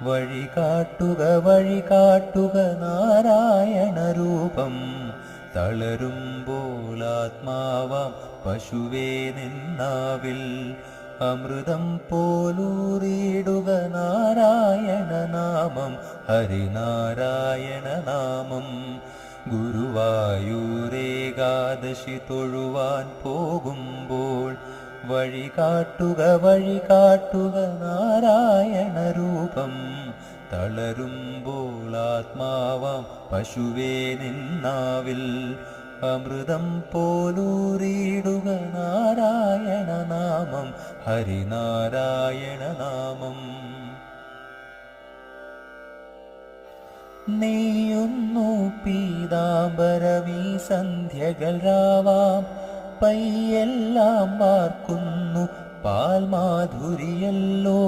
വഴി കാട്ടുക നാരായണ രൂപം. തളരുമ്പോൾ ആത്മാവാം പശുവേ നിന്നാവിൽ അമൃതം പോലൂറിയിടുക നാരായണ നാമം, ഹരിനാരായണ നാമം. ഗുരുവായൂരേകാദശി തൊഴുവാൻ പോകുമ്പോൾ വഴി കാട്ടുക നാരായണ രൂപം. തളരുമ്പോൾ ആത്മാവാം പശുവേ നിന്നാവിൽ അമൃതം പോലൂറിയിടുക നാരായണ നാമം, ഹരിനാരായണ നാമം. നെയ്യുന്നു പീതാംബരമീ സന്ധ്യകൾ രാവാം, പയ്യെല്ലാം വാർക്കുന്നു പാൽമാധുരിയല്ലോ.